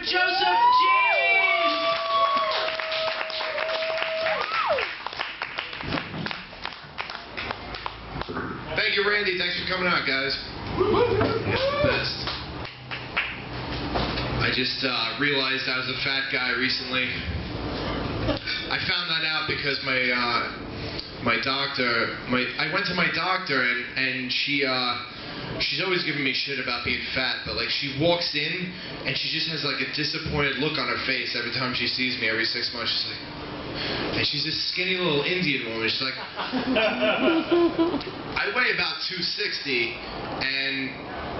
Joseph Jean! Thank you, Randy. Thanks for coming out, guys. You're the best. I just realized I was a fat guy recently. I found that out because I went to my doctor and she's always giving me shit about being fat, but like she walks in and she just has like a disappointed look on her face every time she sees me every 6 months. She's like, and she's this skinny little Indian woman. She's like, I weigh about 260, and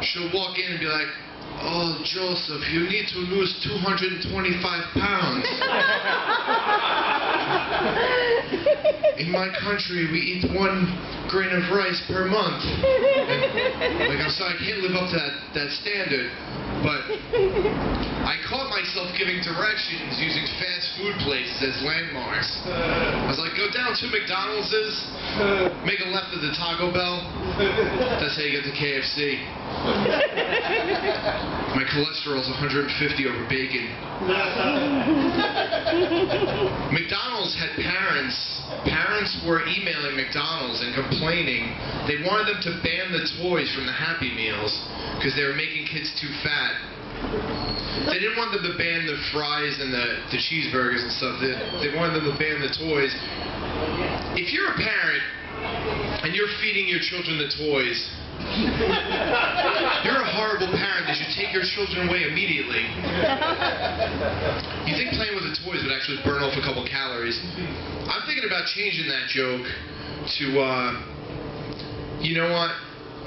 she'll walk in and be like, "Oh, Joseph, you need to lose 225 pounds. In my country, we eat 1 grain of rice per month." And, like, I'm sorry, I can't live up to that standard. But I caught myself giving directions using fast food places as landmarks. I was like, go down to McDonald's, make a left at the Taco Bell. That's how you get to KFC. My cholesterol's 150 over bacon. McDonald's had parents. Parents were emailing McDonald's and complaining. They wanted them to ban the toys from the Happy Meals because they were making kids too fat. They didn't want them to ban the fries and the cheeseburgers and stuff. They wanted them to ban the toys. If you're a parent and you're feeding your children the toys, you're a horrible parent that should take your children away immediately. You think playing with the toys would actually burn off a couple calories. I'm thinking about changing that joke to, you know what?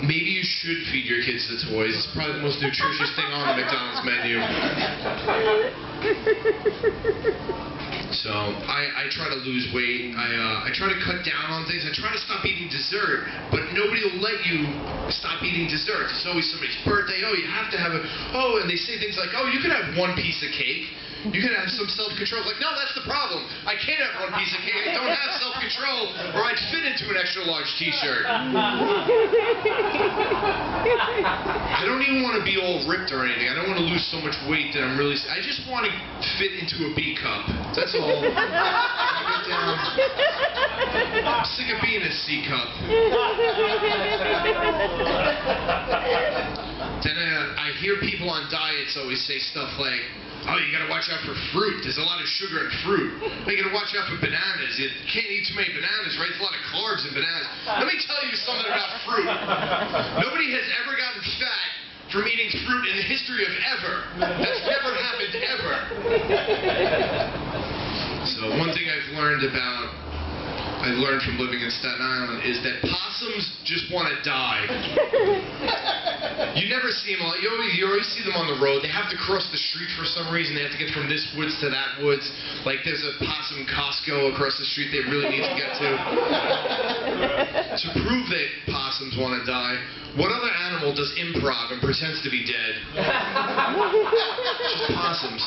Maybe you should feed your kids the toys. It's probably the most nutritious thing on the McDonald's menu. So, I try to lose weight. I try to cut down on things. I try to stop eating dessert, but nobody will let you stop eating dessert. It's always somebody's birthday. Oh, you have to have and they say things like, oh, you can have 1 piece of cake. You can have some self-control. Like, no, that's the problem. I can't have 1 piece of cake. I don't have self-control, or I'd fit into an extra-large t-shirt. I don't even want to be all ripped or anything. I don't want to lose so much weight that I'm really... I just want to fit into a B cup. That's all. Get down. I'm sick of being a C cup. Then I hear people on diets always say stuff like, oh, you gotta watch out for fruit. There's a lot of sugar in fruit. You gotta watch out for bananas. You can't eat too many bananas, right? There's a lot of carbs in bananas. Let me tell you something about fruit. Nobody has ever gotten fat from eating fruit in the history of ever. That's never happened, ever. So one thing I've learned from living in Staten Island is that possums just want to die. You never see them. You always see them on the road. They have to cross the street for some reason. They have to get from this woods to that woods. Like there's a possum Costco across the street they really need to get to. To prove that possums want to die, what other animal does improv and pretends to be dead? Just possums.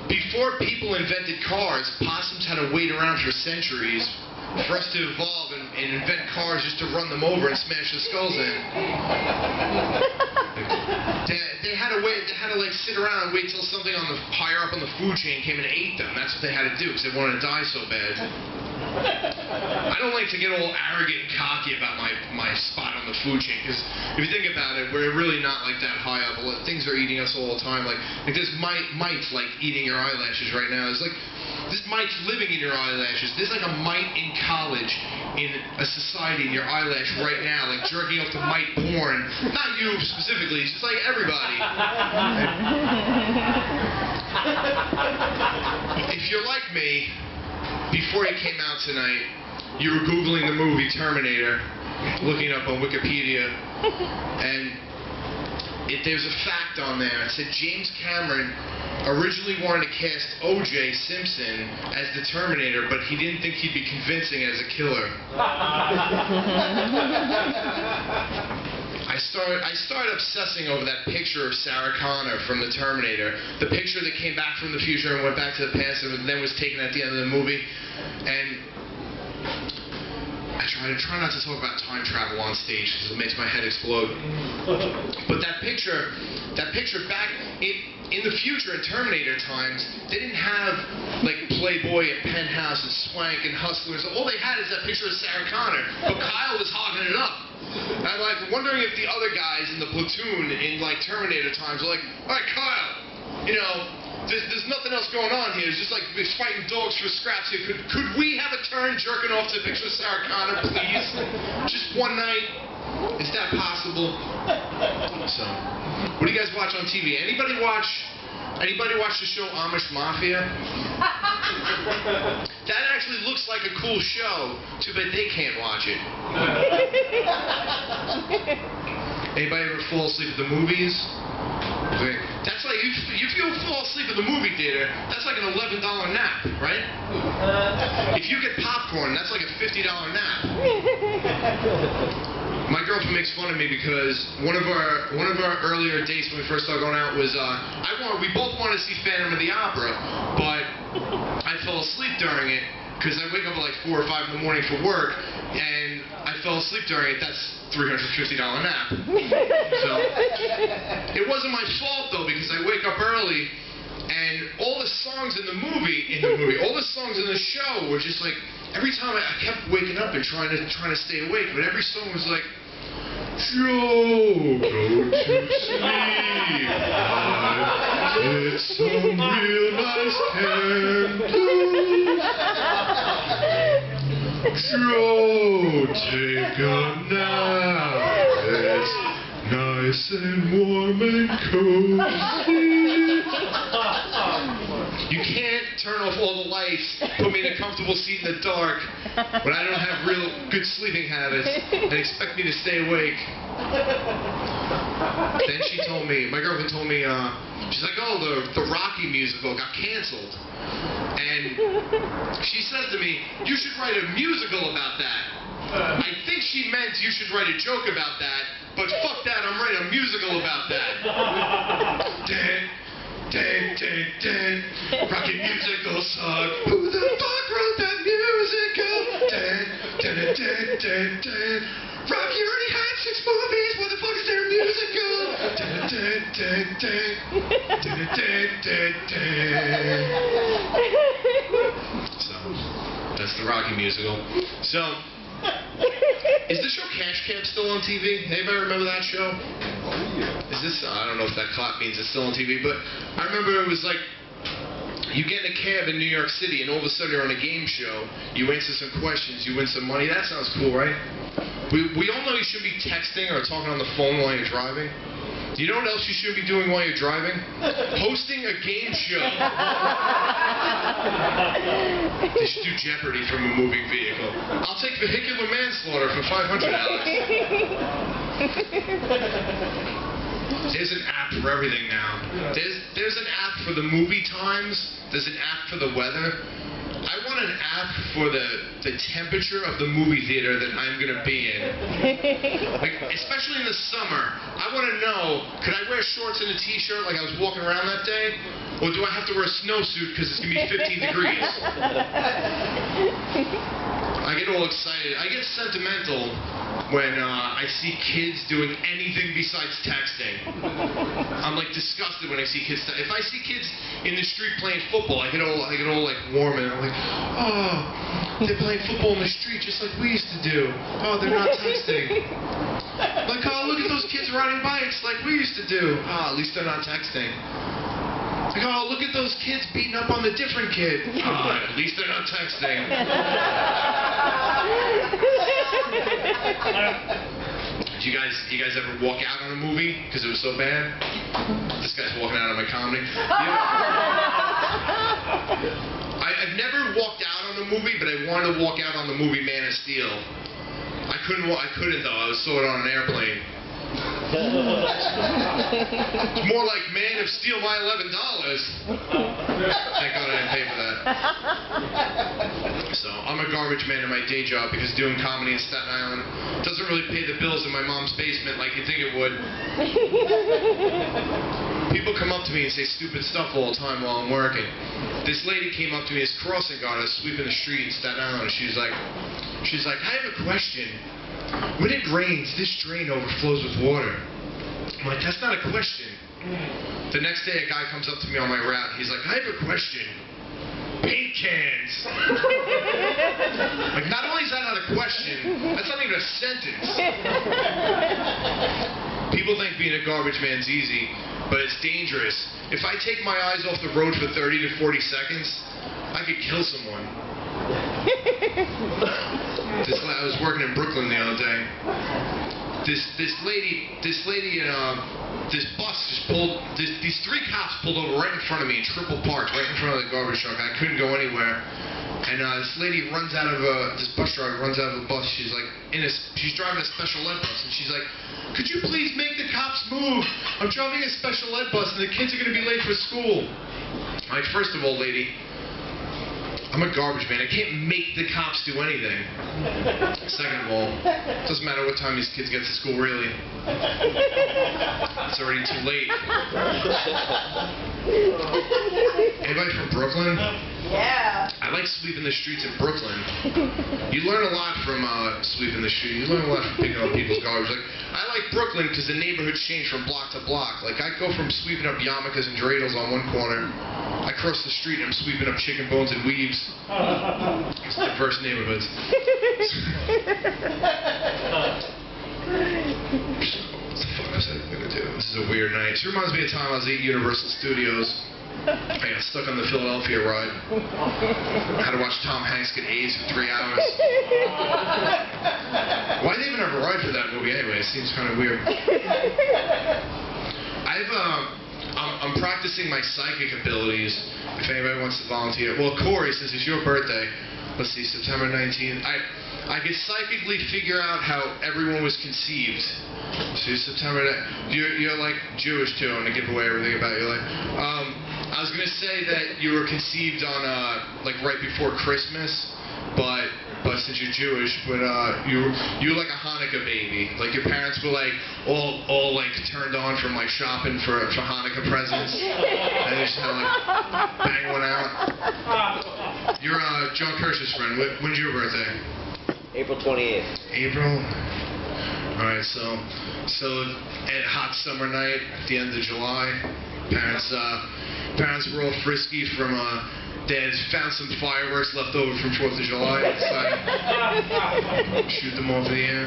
Before people invented cars, possums had to wait around for centuries for us to evolve and invent cars just to run them over and smash the skulls in. They had to wait. They had to like sit around and wait till something higher up on the food chain came and ate them. That's what they had to do because they wanted to die so bad. I don't like to get all arrogant and cocky about my spot on the food chain, because if you think about it, we're really not like that high up. Things are eating us all the time. Like there's mites like eating your eyelashes right now. It's like this mite's living in your eyelashes. There's like a mite in college in a society in your eyelash right now, like jerking off to mite porn. Not you specifically, it's just like everybody. If you're like me, before you came out tonight, you were Googling the movie Terminator, looking up on Wikipedia, and there's a fact on there. It said James Cameron originally wanted to cast O.J. Simpson as the Terminator, but he didn't think he'd be convincing as a killer. I started obsessing over that picture of Sarah Connor from the Terminator, the picture that came back from the future and went back to the past and then was taken at the end of the movie. And I try not to talk about time travel on stage because it makes my head explode. But that picture back in the future, in Terminator times, they didn't have like Playboy and Penthouse and Swank and Hustlers. All they had is that picture of Sarah Connor. But Kyle was hogging it up. And I'm like wondering if the other guys in the platoon in like Terminator times are like, all right, Kyle, you know, there's nothing else going on here. It's just like we're fighting dogs for scraps here. Could we have a turn jerking off to a picture of Sarah Connor, please? Just one night? Is that possible? So, what do you guys watch on TV? Anybody watch the show Amish Mafia? That actually looks like a cool show. Too bad they can't watch it. Anybody ever fall asleep at the movies? That's like, if you fall asleep at the movie theater, that's like an $11 nap, right? If you get popcorn, that's like a $50 nap. My girlfriend makes fun of me because one of our earlier dates when we first started going out was we both wanted to see Phantom of the Opera, but I fell asleep during it because I wake up at like 4 or 5 in the morning for work, and I fell asleep during it. That's $350 nap. So it wasn't my fault though, because I wake up early, and all the songs in the movie, all the songs in the show were just like, every time I kept waking up and trying to stay awake, but every song was like, Joe, go to sleep. It's some real nice candle. Joe, take a nap. It's nice and warm and cozy. You can't turn off all the lights, put me in a comfortable seat in the dark when I don't have real good sleeping habits and expect me to stay awake. Then my girlfriend told me, she's like, oh, the Rocky musical got canceled. And she says to me, you should write a musical about that. I think she meant you should write a joke about that, but fuck that, I'm writing a musical about that. Rocky musical suck. Who the fuck wrote that musical? Rocky already had 6 movies. What the fuck is their musical? So, that's the Rocky musical. So, is the show Cash Cab still on TV? Anybody remember that show? Is this, I don't know if that clap means it's still on TV, but I remember it was like, you get in a cab in New York City and all of a sudden you're on a game show, you answer some questions, you win some money. That sounds cool, right? We all know you shouldn't be texting or talking on the phone while you're driving. You know what else you should be doing while you're driving? Hosting a game show. They should do Jeopardy from a moving vehicle. I'll take vehicular manslaughter for $500. There's an app for everything now. There's an app for the movie times. There's an app for the weather. I want an app for the temperature of the movie theater that I'm going to be in. Like, especially in the summer. I want to know, could I wear shorts and a t-shirt like I was walking around that day? Or do I have to wear a snowsuit because it's going to be 15 degrees? I get all excited. I get sentimental when I see kids doing anything besides texting. I'm like disgusted when I see kids. If I see kids in the street playing football, I get all like warm, and I'm like, oh, they're playing football in the street just like we used to do. Oh, they're not texting. Like, oh, look at those kids riding bikes like we used to do. Oh, at least they're not texting. Like, oh, look at those kids beating up on the different kid. Oh, at least they're not texting. Do you guys ever walk out on a movie because it was so bad? This guy's walking out on my comedy. I've never walked out on a movie, but I wanted to walk out on the movie Man of Steel. I couldn't though. I saw it on an airplane. It's more like, man, if steal my $11. Thank God I didn't pay for that. So I'm a garbage man in my day job because doing comedy in Staten Island doesn't really pay the bills in my mom's basement like you think it would. People come up to me and say stupid stuff all the time while I'm working. This lady came up to me as crossing guard. I was sweeping the street in Staten Island, and she's like, I have a question. When it rains, this drain overflows with water. I'm like, that's not a question. The next day, a guy comes up to me on my route. He's like, I have a question. Paint cans. Like, not only is that not a question, that's not even a sentence. People think being a garbage man's easy, but it's dangerous. If I take my eyes off the road for 30 to 40 seconds, I could kill someone. I was working in Brooklyn the other day. This lady this bus just pulled, these three cops pulled over right in front of me and triple parked right in front of the garbage truck. I couldn't go anywhere. And this lady runs out of this bus driver runs out of a bus. She's like, she's driving a special ed bus, and she's like, could you please make the cops move? I'm driving a special ed bus, and the kids are going to be late for school. I'm like, first of all, lady, I'm a garbage man. I can't make the cops do anything. Second of all, it doesn't matter what time these kids get to school, really. It's already too late. Anybody from Brooklyn? Yeah. I like sweeping the streets in Brooklyn. You learn a lot from sweeping the street. You learn a lot from picking up people's garbage. Like, I like Brooklyn because the neighborhoods change from block to block. Like, I go from sweeping up yarmulkes and dreidels on one corner. I cross the street and I'm sweeping up chicken bones and weaves. It's diverse neighborhoods. What the fuck was I going to do? This is a weird night. This reminds me of the time I was at Universal Studios. I got stuck on the Philadelphia ride. I had to watch Tom Hanks get AIDS for 3 hours. Why did they even have a ride for that movie anyway? It seems kind of weird. I'm practicing my psychic abilities. If anybody wants to volunteer. Well, Corey, since it's your birthday, let's see, September 19th. I could psychically figure out how everyone was conceived. So September, you're like Jewish too. I'm gonna give away everything about your life. I was gonna say that you were conceived on like right before Christmas, but since you're Jewish, but you're like a Hanukkah baby. Like your parents were like all like turned on from like shopping for Hanukkah presents, and they just had like bang one out. You're John Kirsch's friend. When's your birthday? April 28th. April. All right, so at hot summer night at the end of July, parents were all frisky from Dad found some fireworks left over from 4th of July. Decided shoot them over the air.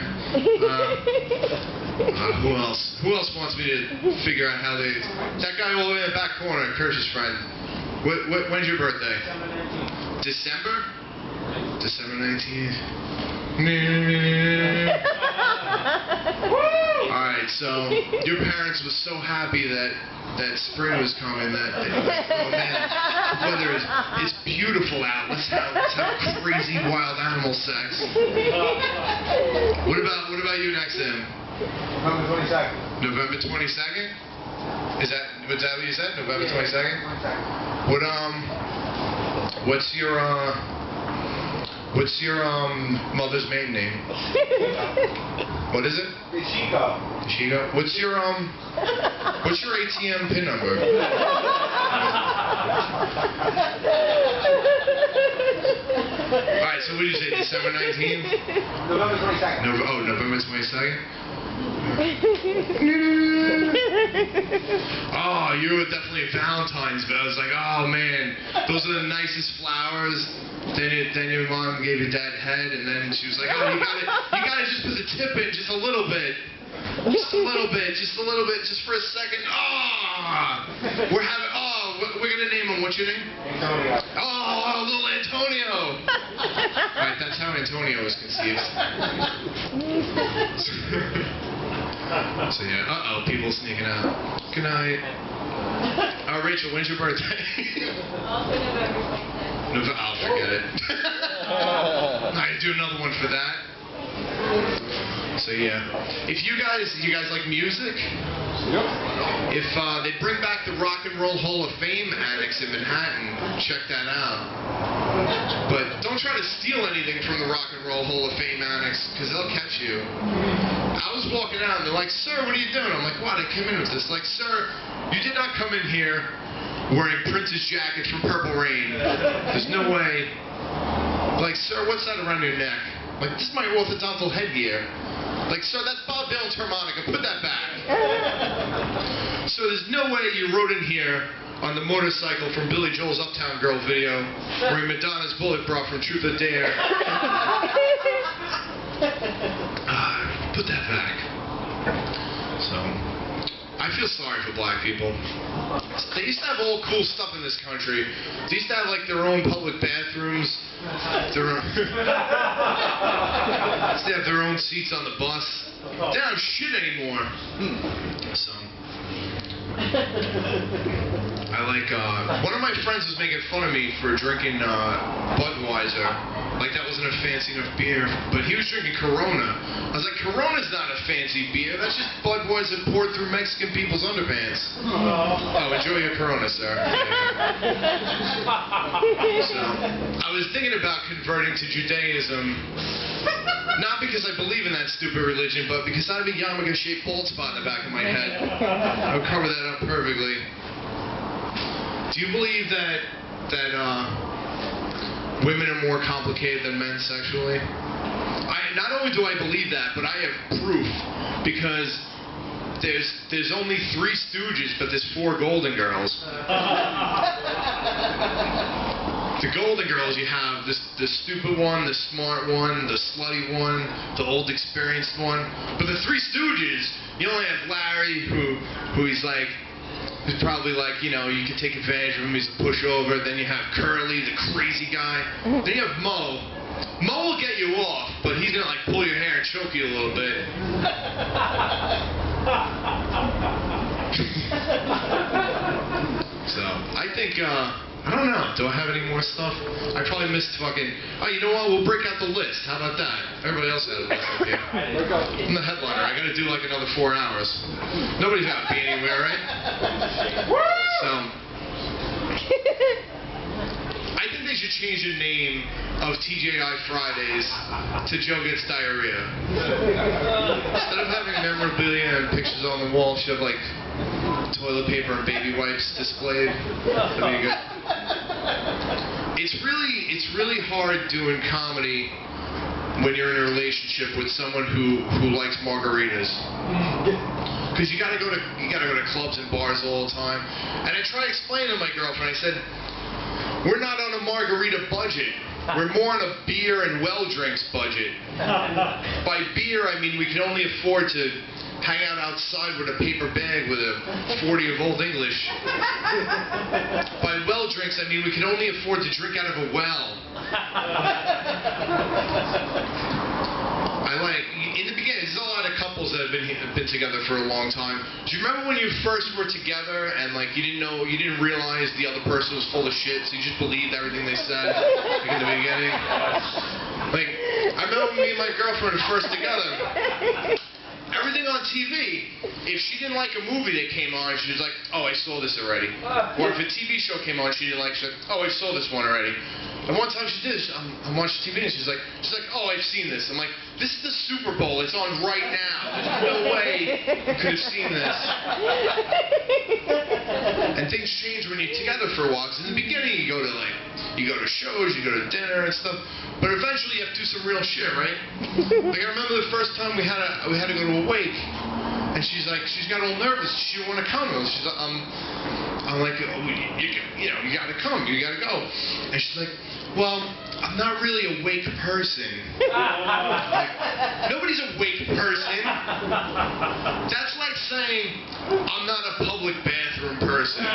Who else? Who else wants me to figure out how they? That guy all the way in the back corner, Kirsch's friend. When's your birthday? December? December 19th. Alright, so your parents were so happy that spring was coming that they were like, oh man, the weather is beautiful out. Let's have crazy wild animal sex. What about you next, Em? November 22nd. November 22nd? Was that what you said? November 22nd? What's your mother's maiden name? What is it? Ishiko. Ishiko. What's your ATM PIN number? Alright, so what did you say? December 19th? November 22nd. November 22nd? Oh, you were definitely Valentine's, but I was like, oh man, those are the nicest flowers. Then your mom gave your dad head, and then she was like, oh, you gotta just put the tip in just a little bit. Just a little bit, just for a second. We're gonna name him. What's your name? Antonio. Oh, little Antonio. Alright, that's how Antonio was conceived. So yeah, people sneaking out. Good night. Rachel, when's your birthday? Also November 22nd. I'll forget it. I can do another one for that. So yeah, if you guys like music, if they bring back the Rock and Roll Hall of Fame Annex in Manhattan, check that out. But don't try to steal anything from the Rock and Roll Hall of Fame Annex, because they'll catch you. I was walking out and they're like, "Sir, what are you doing?" I'm like, "What? I came in with this." Like, "Sir, you did not come in here wearing Prince's jacket from Purple Rain. There's no way." Like, "Sir, what's that around your neck?" Like, "This is my orthodontal headgear." Like, "Sir, that's Bob Dylan's harmonica. Put that back." So there's no way you rode in here on the motorcycle from Billy Joel's Uptown Girl video, wearing Madonna's bullet bra from Truth or Dare. Put that back. So, I feel sorry for black people. They used to have all cool stuff in this country. They used to have like their own public bathrooms. Their own they used to have their own seats on the bus. They don't have shit anymore. So, I like, one of my friends was making fun of me for drinking Budweiser. Like that wasn't a fancy enough beer, but he was drinking Corona. I was like, "Corona's not a fancy beer. That's just Budweiser poured through Mexican people's underpants." Oh, enjoy your Corona, sir. So, I was thinking about converting to Judaism, not because I believe in that stupid religion, but because I have a yarmulke-shaped bald spot in the back of my head. I would cover that up perfectly. Do you believe that women are more complicated than men sexually? Not only do I believe that, but I have proof, because there's only 3 Stooges, but there's 4 Golden Girls. The Golden Girls, you have the stupid one, the smart one, the slutty one, the old experienced one. But the 3 Stooges, you only have Larry, who he's like, who's probably like, you know, you can take advantage of him, he's a pushover. Then you have Curly, the crazy guy. Then you have Mo. Mo will get you off, but he's gonna like pull your hair and choke you a little bit. So, I think, I don't know, do I have any more stuff? I probably missed fucking, oh, you know what, we'll break out the list. How about that? Everybody else has a list up here. I'm the headliner, I gotta do like another 4 hours. Nobody's gotta be anywhere, right? So, I think they should change the name of TGI Fridays to Joe Gets Diarrhea. Instead of having memorabilia and pictures on the wall, should have like toilet paper and baby wipes displayed. That'd be good. It's really hard doing comedy when you're in a relationship with someone who likes margaritas. Because you gotta go to clubs and bars all the time. And I try to explain to my girlfriend, I said, we're not on a margarita budget. We're more on a beer and well drinks budget. By beer, I mean we can only afford to hang out outside with a paper bag with a 40 of Old English. By well drinks, I mean we can only afford to drink out of a well. In the beginning, there's a lot of couples that have been together for a long time. Do you remember when you first were together and like you didn't realize the other person was full of shit, so you just believed everything they said like in the beginning? Like, I remember me and my girlfriend were first together. Everything on TV, if she didn't like a movie that came on, she was like, "Oh, I saw this already." Or if a TV show came on she didn't like, she's like, "Oh, I saw this one already." And one time she did, I'm watching TV and she's like, "Oh, I've seen this." I'm like, "This is the Super Bowl, it's on right now. There's no way you could have seen this." And things change when you're together for a while, because in the beginning you go to shows, you go to dinner and stuff, but eventually you have to do some real shit, right? Like I remember the first time we had to go to a wake, and she's got all nervous, she didn't want to come. She's like, I'm like, "Oh, you gotta come, you gotta go." And she's like, "Well, I'm not really a wake person." Like, nobody's a wake person. That's like saying, "I'm not a public bathroom person."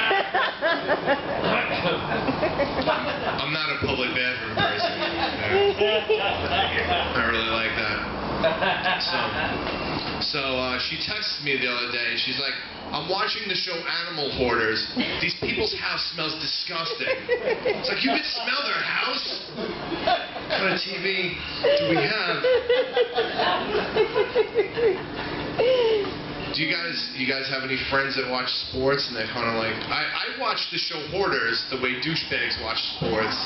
I'm not a public bathroom person. Yeah. I really like that. So, So she texted me the other day. She's like, I'm watching the show Animal Hoarders. These people's house smells disgusting. It's like, you can smell their house? What kind of TV do we have? Do you guys have any friends that watch sports and they're kind of like, I watch the show Hoarders the way douchebags watch sports.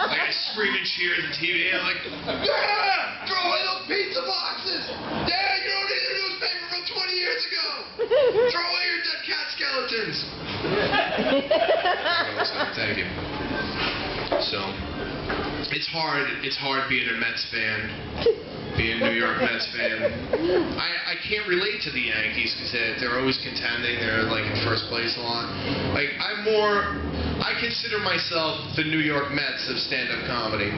Like I scream and cheer at the TV and I'm like, yeah, throw away those pizza boxes. Yeah, you don't need a newspaper from 20 years ago. Throw away your dead cat skeletons. Thank you. So, it's hard being a Mets fan. Being a New York Mets fan. I can't relate to the Yankees because they're always contending. They're like in first place a lot. Like I consider myself the New York Mets of stand-up comedy.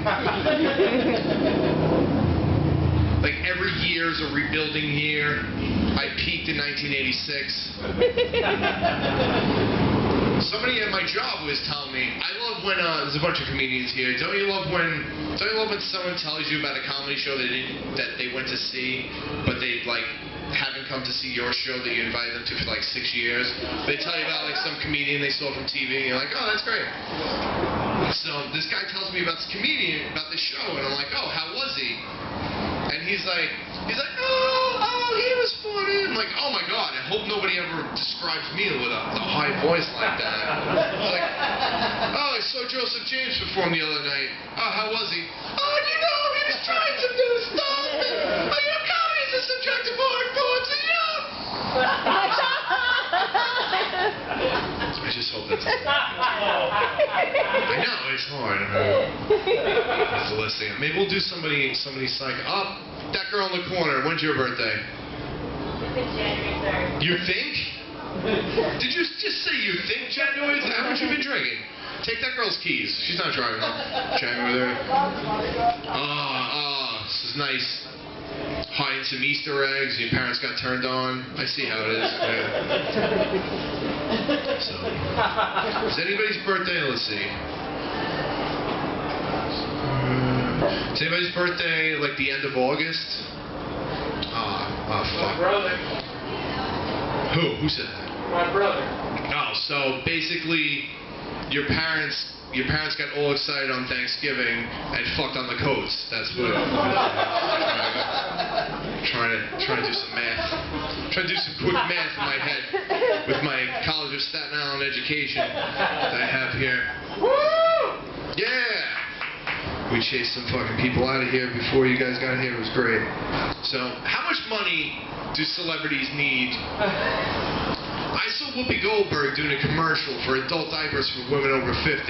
Like every year is a rebuilding year. I peaked in 1986. Somebody at my job was telling me, I love when there's a bunch of comedians here. Don't you love when someone tells you about a comedy show that they went to see, but they like haven't come to see your show that you invited them to for like 6 years? They tell you about like some comedian they saw from TV, and you're like, oh, that's great. So this guy tells me about this comedian, about this show, and I'm like, oh, how was he? And he's like, oh, he was funny. I'm like, oh my God, I hope nobody ever describes me with a high voice like that. Like, oh, I saw Joseph James perform the other night. Oh, how was he? Oh, you know, he was trying some new stuff. And, oh, you know, comedy is a subjective art form, so you know. I just hope that's I know, it's hard. It's listening. Maybe we'll do somebody psych. Oh, that girl in the corner. When's your birthday? It's January 3rd. You think? Did you just say you think January 3rd? How much you been drinking? Take that girl's keys. She's not driving home. January 3rd. This is nice. Hiding some Easter eggs. Your parents got turned on. I see how it is. Yeah. So, is anybody's birthday? Let's see. Is anybody's birthday like the end of August? Fuck. My brother. Who said that? My brother. Oh, so basically, your parents got all excited on Thanksgiving and fucked on the coats. That's what. Trying to do some math. Trying to do some quick math in my head with my College of Staten Island education that I have here. Woo! Yeah. We chased some fucking people out of here before you guys got here. It was great. So, how much money do celebrities need? I saw Whoopi Goldberg doing a commercial for adult diapers for women over 50.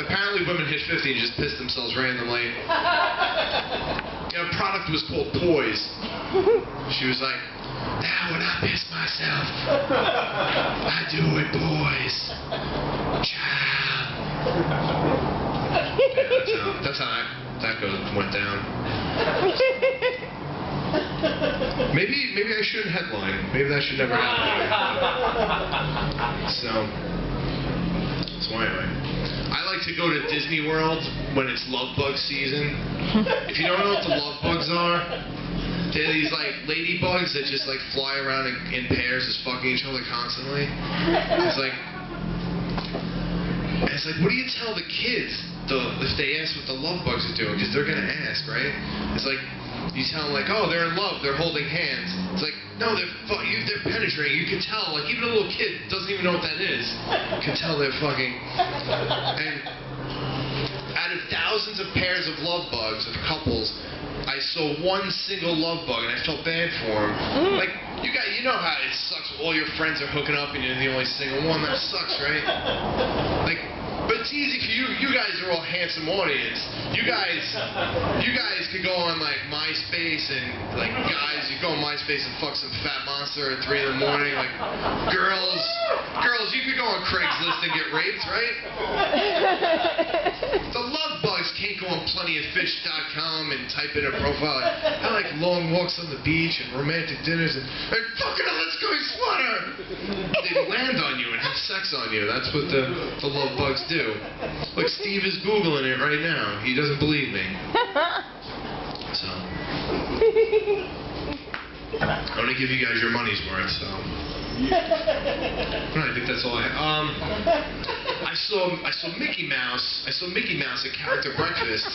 Apparently women hit 50 and just piss themselves randomly. The product was called Poise. She was like, now when I piss myself, I do it, boys. Child. Yeah, that's how that went down. Maybe I shouldn't headline. Maybe that should never happen. So anyway, I like to go to Disney World when it's love bug season. If you don't know what the love bugs are, they're these like ladybugs that just like fly around in pairs, just fucking each other constantly. It's like, what do you tell the kids if they ask what the love bugs are doing? Because they're gonna ask, right? It's like, you tell them like, oh, they're in love, they're holding hands. It's like, no, they're penetrating. You can tell, like even a little kid doesn't even know what that is. You can tell they're fucking. And out of thousands of pairs of love bugs of couples, I saw one single love bug, and I felt bad for him. Like, you know how it sucks when all your friends are hooking up and you're the only single one. That sucks, right? Like, but it's easy for you. You guys are all handsome audience. You guys could go on like MySpace and like guys, you go on MySpace and fuck some fat monster at 3 in the morning. Like girls, you could go on Craigslist and get raped, right? The love bugs can't go on plentyoffish.com and type in a profile. I like long walks on the beach and romantic dinners and fucking let's go sweater. They land on you and have sex on you. That's what the love bugs do. Look, Steve is Googling it right now. He doesn't believe me. So. I'm gonna give you guys your money's worth. So. I think that's all I have. I saw Mickey Mouse. I saw Mickey Mouse at Character Breakfast,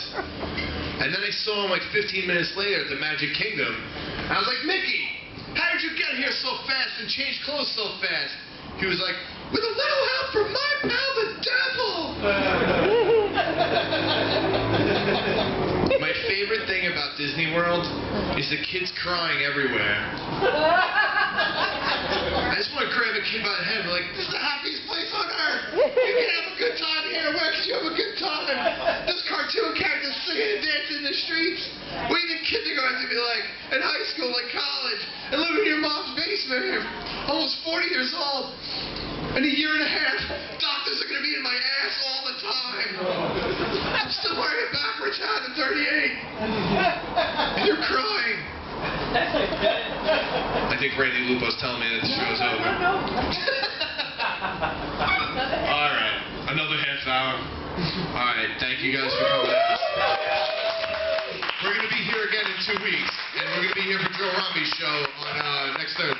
and then I saw him like 15 minutes later at the Magic Kingdom. And I was like, Mickey, how did you get here so fast and change clothes so fast? He was like, with a little help from my pal, the devil. My favorite thing about Disney World is the kids crying everywhere. I just want to grab a kid by the head and be like, this is the happiest place on earth. You can have a good time here. Where can you have a good time? This cartoon character's singing and dancing in the streets. What do you think kids are going to be like in high school, like college, and living in your mom's basement here, almost 40 years old? In a year and a half, doctors are going to be in my ass all the time. I'm still wearing it backwards hat at 38. And you're crying. I think Randy Lupo's telling me that the show's over. All right, another half hour. All right, thank you guys for coming out. We're going to be here again in 2 weeks, and we're going to be here for Joe Romney's show on next Thursday.